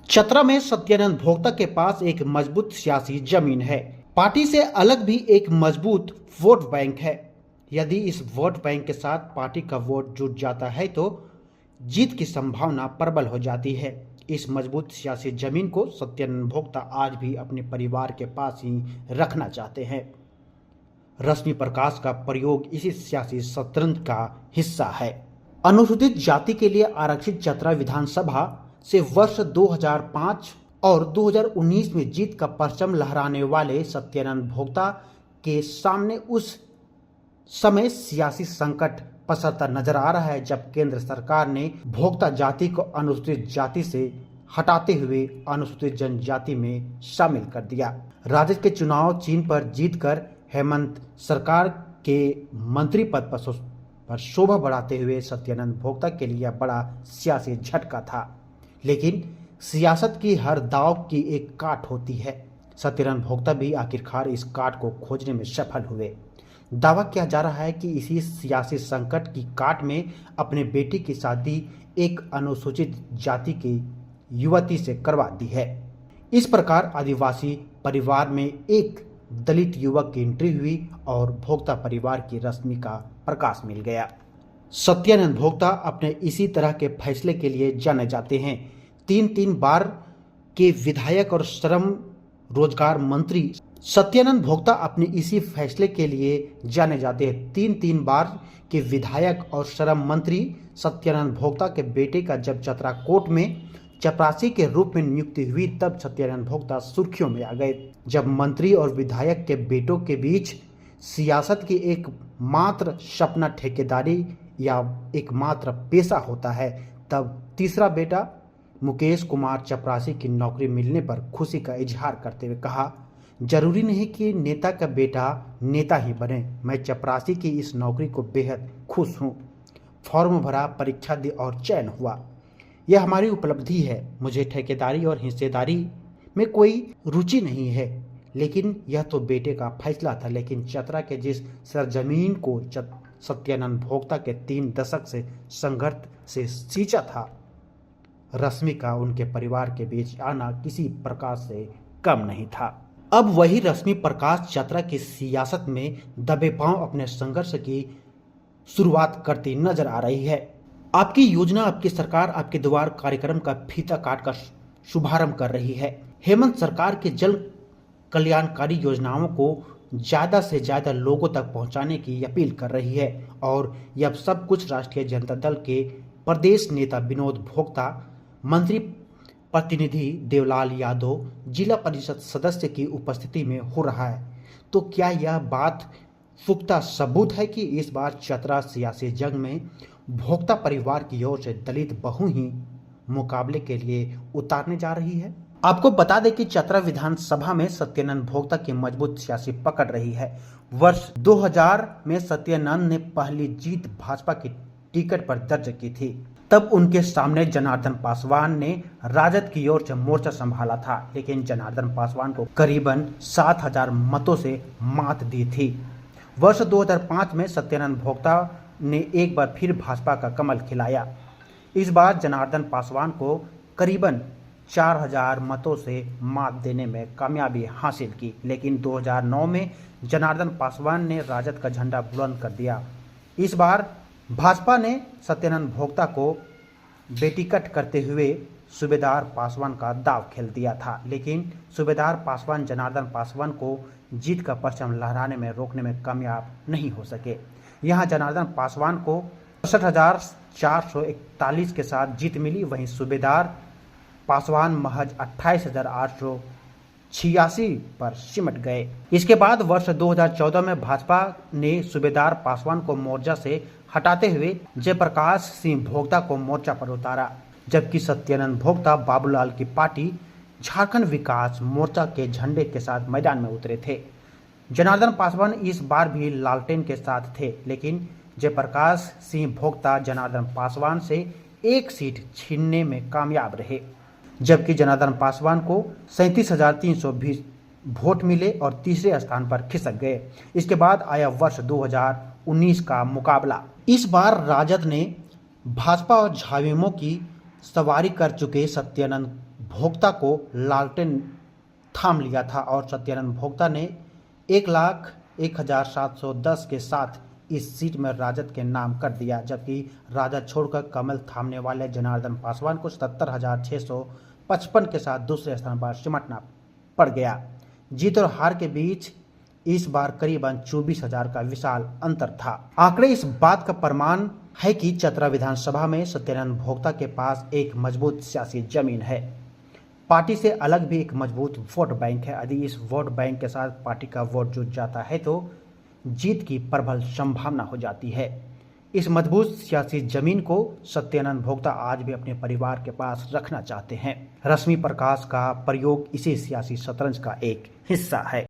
चतरा में सत्यानंद भोक्ता के पास एक मजबूत सियासी जमीन है। पार्टी से अलग भी एक मजबूत वोट बैंक है। यदि इस वोट बैंक के साथ पार्टी का वोट जुट जाता है तो जीत की संभावना प्रबल हो जाती है। इस मजबूत सियासी जमीन को सत्यानंद भोक्ता आज भी अपने परिवार के पास ही रखना चाहते हैं। रश्मि प्रकाश का प्रयोग इसी सियासी शतरंज का हिस्सा है। अनुसूचित जाति के लिए आरक्षित चतरा विधानसभा से वर्ष 2005 और 2019 में जीत का परचम लहराने वाले सत्यानंद भोक्ता के सामने उस समय सियासी संकट पसरता नजर आ रहा है जब केंद्र सरकार ने भोक्ता जाति को अनुसूचित जाति से हटाते हुए अनुसूचित जनजाति में शामिल कर दिया। राजद के चुनाव चिन्ह पर जीतकर हेमंत सरकार के मंत्री पद पर शोभा बढ़ाते हुए सत्यानंद भोक्ता के लिए बड़ा सियासी झटका था। लेकिन सियासत की हर दांव की एक काट होती है। सत्यानंद भोक्ता भी आखिरकार इस काट को खोजने में सफल हुए। दावा किया जा रहा है कि इसी सियासी संकट की काट में अपने बेटे की शादी एक अनुसूचित जाति की युवती से करवा दी है। इस प्रकार आदिवासी परिवार में एक दलित युवक की एंट्री हुई और भोक्ता परिवार की रश्मि का प्रकाश मिल गया। सत्यानंद भोक्ता अपने इसी तरह के फैसले के लिए जाने जाते हैं। तीन बार के विधायक और श्रम रोजगार मंत्री सत्यानंद भोक्ता अपने इसी फैसले के लिए जाने जाते हैं। तीन बार के विधायक और श्रम मंत्री सत्यानंद भोक्ता के बेटे का जब चतरा कोर्ट में चपरासी के रूप में नियुक्ति हुई तब सत्यानंद भोक्ता सुर्खियों में आ गए। जब मंत्री और विधायक के बेटों के बीच सियासत की एक मात्र सपना ठेकेदारी या एकमात्र पेशा होता है तब तीसरा बेटा मुकेश कुमार चपरासी की नौकरी मिलने पर खुशी का इजहार करते हुए कहा, जरूरी नहीं कि नेता का बेटा नेता ही बने। मैं चपरासी की इस नौकरी को बेहद खुश हूँ। फॉर्म भरा, परीक्षा दी और चयन हुआ। यह हमारी उपलब्धि है। मुझे ठेकेदारी और हिस्सेदारी में कोई रुचि नहीं है, लेकिन यह तो बेटे का फैसला था। लेकिन चतरा के जिस सरजमीन को सत्यानंद भोक्ता के 3 दशक से संघर्ष से सींचा था, रश्मि का उनके परिवार के बीच आना किसी प्रकार से कम नहीं था। अब वही रश्मि प्रकाश चतरा की सियासत में दबे पांव अपने संघर्ष की शुरुआत करती नजर आ रही है। आपकी योजना, आपकी सरकार, आपके द्वार कार्यक्रम का फीता काट कर शुभारंभ कर रही है। हेमंत सरकार के जल कल्याणकारी योजनाओं को ज्यादा से ज्यादा लोगों तक पहुंचाने की अपील कर रही है और यह सब कुछ राष्ट्रीय जनता दल के प्रदेश नेता विनोद भोक्ता, मंत्री प्रतिनिधि देवलाल यादव, जिला परिषद सदस्य की उपस्थिति में हो रहा है। तो क्या यह बात पुख्ता सबूत है कि इस बार चतरा सियासी जंग में भोक्ता परिवार की ओर से दलित बहू ही मुकाबले के लिए उतारने जा रही है? आपको बता दें कि चतरा विधानसभा में सत्यानंद भोक्ता की मजबूत सियासी पकड़ रही है। वर्ष 2000 में सत्यानंद ने पहली जीत भाजपा की टिकट पर दर्ज की थी। तब उनके सामने जनार्दन पासवान ने राजद की ओर से मोर्चा संभाला था, लेकिन जनार्दन पासवान को करीबन 7000 मतों से मात दी थी। वर्ष 2005 में सत्यानंद भोक्ता ने एक बार फिर भाजपा का कमल खिलाया। इस बार जनार्दन पासवान को करीबन 4000 मतों से मात देने में कामयाबी हासिल की, लेकिन 2009 में जनार्दन पासवान ने राजद का झंडा बुलंद कर दिया। इस बार भाजपा ने सत्यानंद भोक्ता को बेटिकट करते हुए सूबेदार पासवान का दाव खेल दिया था, लेकिन सूबेदार पासवान जनार्दन पासवान को जीत का परचम लहराने में रोकने में कामयाब नहीं हो सके। यहाँ जनार्दन पासवान को 62,441 के साथ जीत मिली, वहीं सूबेदार पासवान महज 28,886 पर सिमट गए। इसके बाद वर्ष 2014 में भाजपा ने सूबेदार पासवान को मोर्चा से हटाते हुए जयप्रकाश सिंह भोक्ता को मोर्चा पर उतारा, जबकि सत्यानंद भोक्ता बाबूलाल की पार्टी झारखंड विकास मोर्चा के झंडे के साथ मैदान में उतरे थे। जनार्दन पासवान इस बार भी लालटेन के साथ थे, लेकिन जयप्रकाश सिंह भोक्ता जनार्दन पासवान से एक सीट छीनने में कामयाब रहे, जबकि जनार्दन पासवान को 37,320 वोट मिले और तीसरे स्थान पर खिसक गए। इसके बाद आया वर्ष 2019 का मुकाबला। इस बार राजद ने भाजपा और झाविमो की सवारी कर चुके सत्यानंद भोक्ता को लालटेन थाम लिया था और सत्यानंद भोक्ता ने 1,01,710 के साथ इस सीट में राजद के नाम कर दिया, जबकि राजद छोड़कर कमल थामने वाले जनार्दन पासवान को 77,655 के साथ दूसरे स्थान पर सिमटना पड़ गया। जीत और हार के बीच इस बार करीबन 24,000 का विशाल अंतर था। आंकड़े इस बात का प्रमाण है कि चतरा विधानसभा में सत्यानंद भोक्ता के पास एक मजबूत सियासी जमीन है। पार्टी से अलग भी एक मजबूत वोट बैंक है। यदि इस वोट बैंक के साथ पार्टी का वोट जुट जाता है तो जीत की प्रबल संभावना हो जाती है। इस मजबूत सियासी जमीन को सत्यानंद भोक्ता आज भी अपने परिवार के पास रखना चाहते हैं। रश्मि प्रकाश का प्रयोग इसी सियासी शतरंज का एक हिस्सा है।